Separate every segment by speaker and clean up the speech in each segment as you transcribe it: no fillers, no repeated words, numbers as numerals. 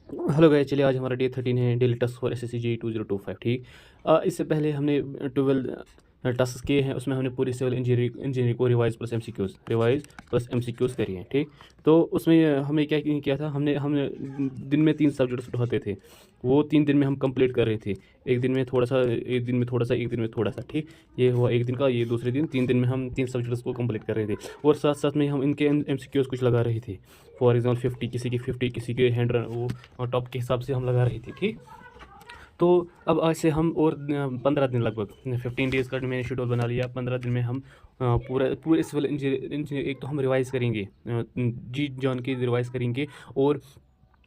Speaker 1: Hello guys, चलिए आज हमारा डे 13 है, daily task for SSC JEE 2025। ठीक। इससे पहले हमने 12 टास्क किए हैं, उसमें हमने पूरी सिविल इंजीनियरिंग को रिवाइज प्लस एमसीक्यूज़ करी हैं। ठीक। तो उसमें हमें क्या किया था, हमने हमने दिन में 3 सब्जेक्ट्स उठाते थे। वो 3 दिन में हम कंप्लीट कर रहे थे। एक दिन में थोड़ा सा, एक दिन में थोड़ा सा, एक दिन में थोड़ा सा। ठीक। ये हुआ एक दिन का, ये दूसरे दिन, 3 दिन में हम 3 सब्जेक्ट्स को कंप्लीट कर रहे थे। और साथ साथ में हम इनके एमसीक्यूज़ कुछ लगा रहे थे। फॉर एग्जाम्पल 50, किसी की 50, किसी के हैंड रन वो और टॉप के हिसाब से हम लगा रही थी। ठीक। तो अब आज से हम और 15 दिन, लगभग 15 डेज़ का मैंने शेड्यूल बना लिया। 15 दिन में हम पूरा पूरे सिविल इंजीनियर एक तो हम रिवाइज़ करेंगे, जी जान के रिवाइज़ करेंगे। और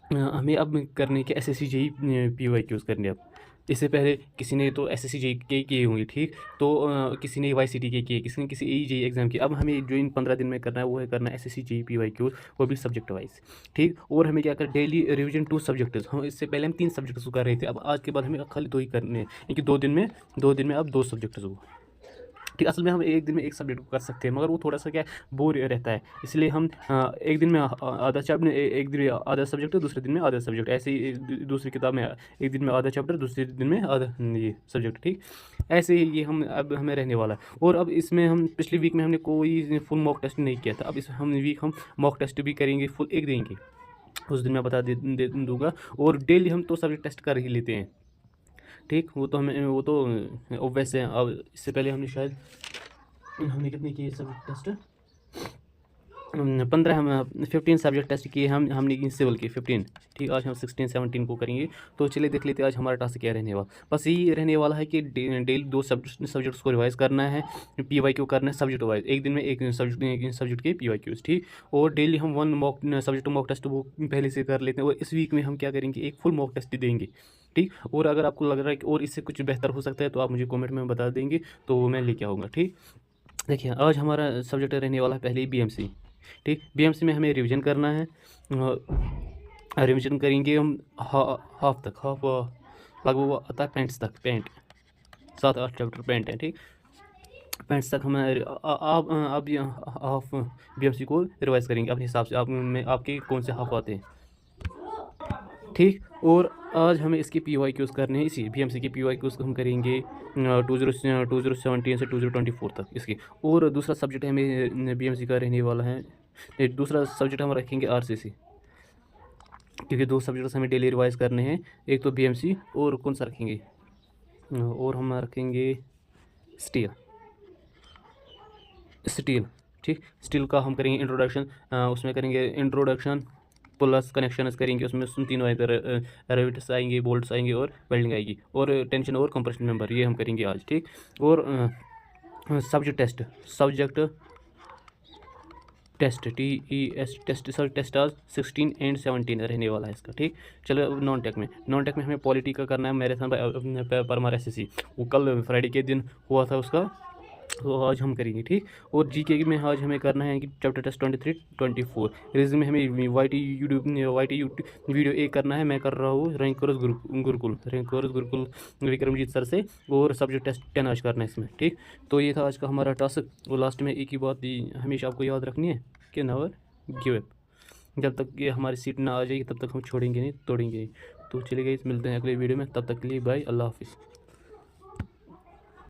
Speaker 1: हमें अब करने के एसएससी जेईई पीवाईक्यूज़ करने। अब इससे पहले किसी ने तो एसएससी जेईई के किए होंगे। ठीक। तो किसी ने वाईसीटी के किए, किसी ने किसी एई जेईई एग्जाम किए। अब हमें जो इन 15 दिन में करना है वो है करना है एसएससी जेईई पीवाईक्यूज़, वो भी सब्जेक्ट वाइज। ठीक। और हमें क्या कर, डेली रिवीजन 2 सब्जेक्ट्स। हम इससे पहले हम 3 सब्जेक्ट्स को कर रहे थे, अब आज के बाद हमें खाली 2 ही करने हैं, क्योंकि 2 दिन में अब 2 सब्जेक्ट्स हो। ठीक। असल में हम एक दिन में एक सब्जेक्ट को कर सकते हैं, मगर वो थोड़ा सा क्या बोर रहता है। इसलिए हम एक दिन में आधा चैप्टर, एक दिन में आधा सब्जेक्ट, दूसरे दिन में आधा सब्जेक्ट, ऐसे ही दूसरी किताब में एक दिन में आधा चैप्टर, दूसरे दिन में आधा ये सब्जेक्ट। ठीक। ऐसे ही ये हम अब हमें रहने वाला है। और अब इसमें हम पिछली वीक में हमने कोई फुल मॉक टेस्ट नहीं किया था। अब इस हम मॉक टेस्ट भी करेंगे, फुल एक देंगे। उस दिन मैं बता दे दूँगा। और डेली हम तो सब्जेक्ट टेस्ट कर ही लेते हैं। ठीक। वो तो हमें, वो तो ऑब्वियस है। अब इससे पहले हमने शायद, हमने कितने किए सब्जेक्ट टेस्ट, 15, हम 15 सब्जेक्ट टेस्ट किए हमने सिविल के 15। ठीक। आज हम 16 17 को करेंगे। तो चलिए देख लेते हैं आज हमारा टास्क क्या रहने वाला। बस यही रहने वाला है कि डेली 2 सब्जेक्ट्स को रिवाइज करना है, पीवाईक्यू करना है सब्जेक्ट वाइज। एक दिन में एक सब्जेक्ट के पीवाईक्यूज। ठीक। और डेली हम 1 सब्जेक्ट मॉक टेस्ट वो पहले से कर लेते हैं। और इस वीक में हम क्या करेंगे, एक फुल मॉक टेस्ट देंगे। ठीक। और अगर आपको लग रहा है कि और इससे कुछ बेहतर हो सकता है तो आप मुझे कमेंट में बता देंगे, तो मैं लेके आऊँगा। ठीक। देखिए आज हमारा सब्जेक्ट रहने वाला है पहले ही बीएमसी। ठीक। बीएमसी में हमें रिवीजन करना है। रिवीजन करेंगे हम हाफ तक, हाफ लगभग वो आता है पेंट्स तक। पेंट 7-8 चैप्टर पेंट है। ठीक। पेंट्स तक हम आप हाफ बीएमसी को रिवाइज करेंगे अपने हिसाब से, आप में आपके कौन से हाफ आते हैं। ठीक। और आज हमें इसके पीवाईक्यूज़ करने हैं, इसी बीएमसी के पीवाईक्यूज़ हम करेंगे 2017 से 2024 तक इसके। और दूसरा सब्जेक्ट हमें बीएमसी का रहने वाला है, दूसरा सब्जेक्ट हम रखेंगे आरसीसी, क्योंकि 2 सब्जेक्ट्स हमें डेली रिवाइज करने हैं। एक तो बीएमसी और कौन सा रखेंगे, और हम रखेंगे स्टील। स्टील। ठीक। स्टील का हम करेंगे इंट्रोडक्शन, उसमें करेंगे इंट्रोडक्शन प्लस कनेक्शंस करेंगे। उसमें तीनों आएंगे, रेविट्स आएंगे, बोल्ट्स आएंगे और वेल्डिंग आएगी, और टेंशन और कंप्रेशन मेंबर, ये हम करेंगे आज। ठीक। और subject test TES test, sir test आज 16 एंड 17 रहने वाला है इसका। ठीक। चलो अब नॉन टेक में हमें पॉलिटी का करना है, मैराथन परमार SSC। वो कल फ्राइडे के दिन हुआ था उसका, तो आज हम करेंगे। ठीक। और जीके में आज हमें करना है कि चैप्टर टेस्ट 23 24। रीजन में हमें वाईटी यूट्यूब वीडियो एक करना है, मैं कर रहा हूँ रैंकर्स गुरुकुल विक्रमजीत सर से। और सब्जेक्ट टेस्ट 10 आज करना है इसमें। ठीक। तो ये था आज का हमारा टास्क। और लास्ट में एक ही बात हमेशा आपको याद रखनी है कि नेवर गिव अप। जब तक ये हमारी सीट ना आ जाएगी तब तक हम छोड़ेंगे नहीं, तोड़ेंगे नहीं। तो चलिए गाइस, मिलते हैं अगले वीडियो में, तब तक के लिए बाय, अल्लाह हाफिज़।